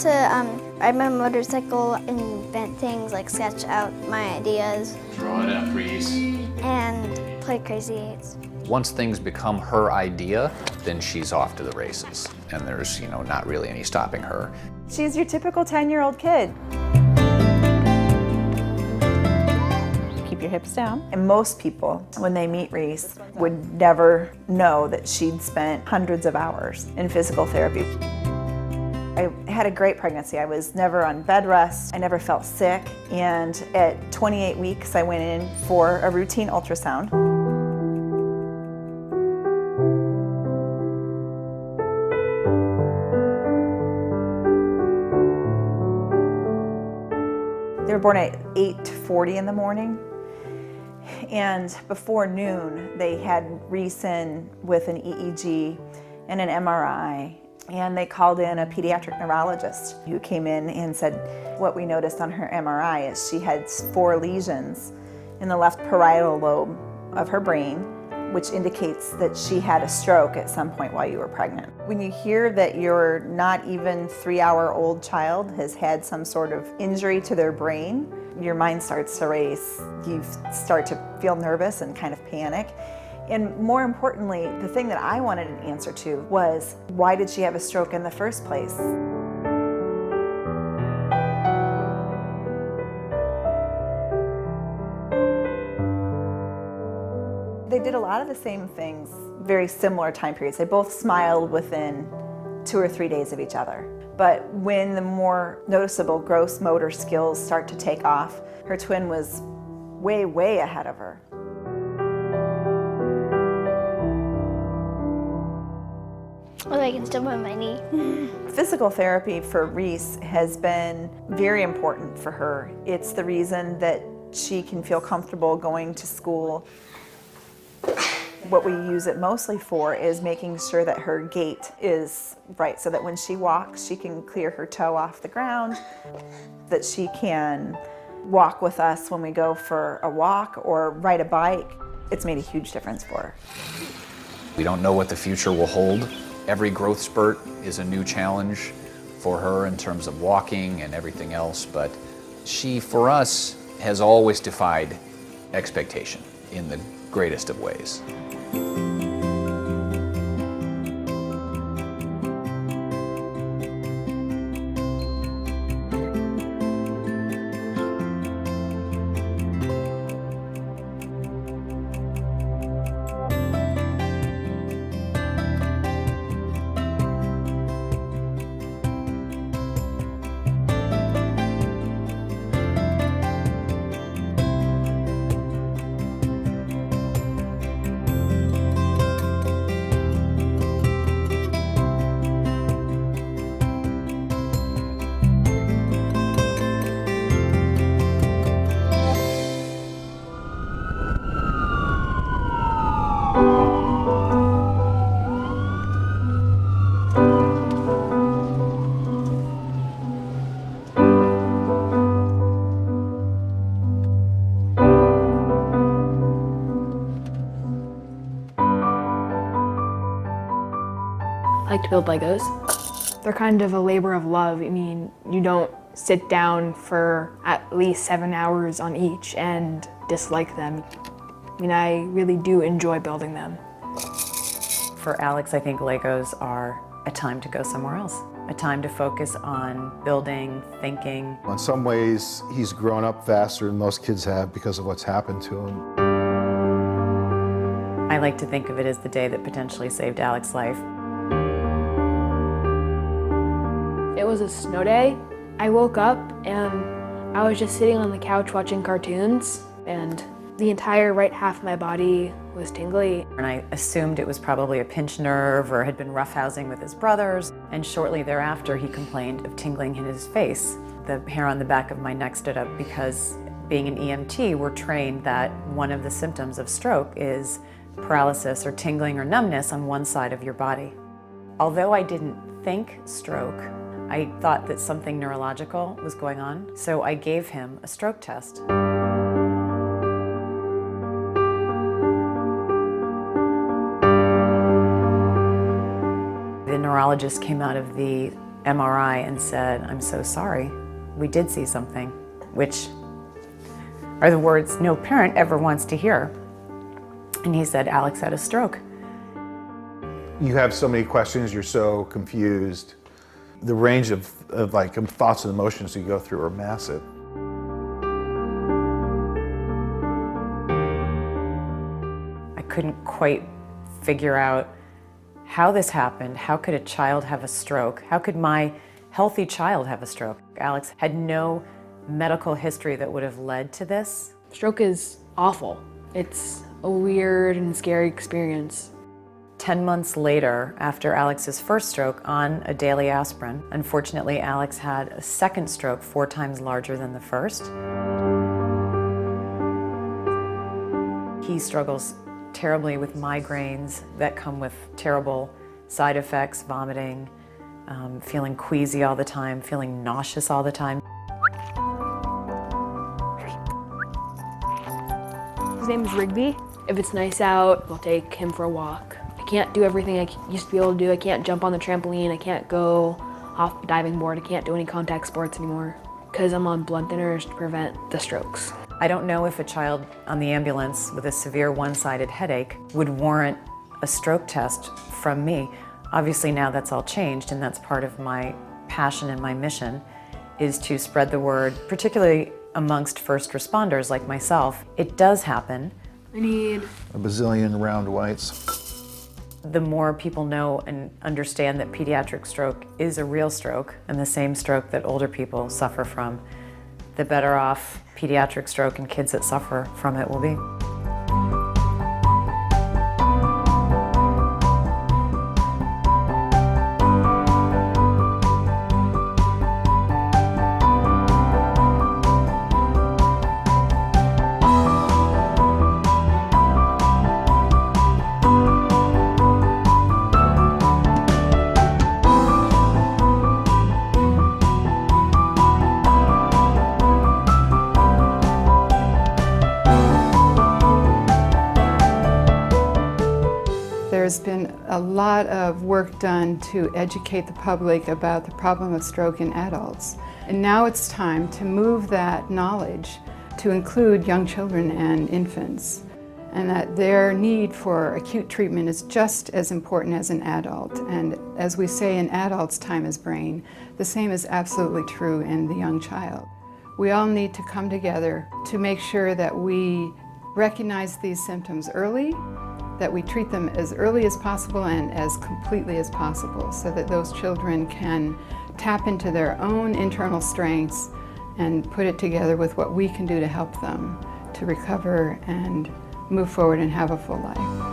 to ride my motorcycle, invent things, like sketch out my ideas. Draw it up, Reese. And play Crazy Eights. Once things become her idea, then she's off to the races. And there's, not really any stopping her. She's your typical 10-year-old kid. Keep your hips down. And most people, when they meet Reese, would never know that she'd spent hundreds of hours in physical therapy. I had a great pregnancy. I was never on bed rest. I never felt sick. And at 28 weeks, I went in for a routine ultrasound. They were born at 8:40 in the morning. And before noon, they had Reese in with an EEG and an MRI. And they called in a pediatric neurologist who came in and said, what we noticed on her MRI is she had 4 lesions in the left parietal lobe of her brain, which indicates that she had a stroke at some point while you were pregnant. When you hear that your not even 3-hour-old child has had some sort of injury to their brain, your mind starts to race. You start to feel nervous and kind of panic. And more importantly, the thing that I wanted an answer to was, why did she have a stroke in the first place? They did a lot of the same things, very similar time periods. They both smiled within 2 or 3 days of each other. But when the more noticeable gross motor skills start to take off, her twin was way, way ahead of her. Oh, I can still bend my knee. Physical therapy for Reese has been very important for her. It's the reason that she can feel comfortable going to school. What we use it mostly for is making sure that her gait is right, so that when she walks, she can clear her toe off the ground, that she can walk with us when we go for a walk or ride a bike. It's made a huge difference for her. We don't know what the future will hold. Every growth spurt is a new challenge for her in terms of walking and everything else, but she, for us, has always defied expectation in the greatest of ways. I like to build Legos. They're kind of a labor of love. I mean, you don't sit down for at least 7 hours on each and dislike them. I mean, I really do enjoy building them. For Alex, I think Legos are a time to go somewhere else, a time to focus on building, thinking. In some ways, he's grown up faster than most kids have because of what's happened to him. I like to think of it as the day that potentially saved Alex's life. It was a snow day. I woke up and I was just sitting on the couch watching cartoons, and the entire right half of my body was tingly. And I assumed it was probably a pinched nerve or had been roughhousing with his brothers. And shortly thereafter, he complained of tingling in his face. The hair on the back of my neck stood up because, being an EMT, we're trained that one of the symptoms of stroke is paralysis or tingling or numbness on one side of your body. Although I didn't think stroke, I thought that something neurological was going on, so I gave him a stroke test. The neurologist came out of the MRI and said, "I'm so sorry, we did see something," which are the words no parent ever wants to hear. And he said, "Alex had a stroke." You have so many questions, you're so confused. The range of thoughts and emotions you go through are massive. I couldn't quite figure out how this happened. How could a child have a stroke? How could my healthy child have a stroke? Alex had no medical history that would have led to this. Stroke is awful. It's a weird and scary experience. 10 months later, after Alex's first stroke on a daily aspirin, unfortunately, Alex had a second stroke 4 times larger than the first. He struggles terribly with migraines that come with terrible side effects, vomiting, feeling queasy all the time, feeling nauseous all the time. His name is Rigby. If it's nice out, we'll take him for a walk. I can't do everything I used to be able to do. I can't jump on the trampoline. I can't go off the diving board. I can't do any contact sports anymore because I'm on blood thinners to prevent the strokes. I don't know if a child on the ambulance with a severe one-sided headache would warrant a stroke test from me. Obviously now that's all changed, and that's part of my passion and my mission is to spread the word, particularly amongst first responders like myself. It does happen. I need A bazillion round whites. The more people know and understand that pediatric stroke is a real stroke and the same stroke that older people suffer from, the better off pediatric stroke and kids that suffer from it will be. There's been a lot of work done to educate the public about the problem of stroke in adults. And now it's time to move that knowledge to include young children and infants, and that their need for acute treatment is just as important as an adult. And as we say in adults, time is brain, the same is absolutely true in the young child. We all need to come together to make sure that we recognize these symptoms early, that we treat them as early as possible and as completely as possible so that those children can tap into their own internal strengths and put it together with what we can do to help them to recover and move forward and have a full life.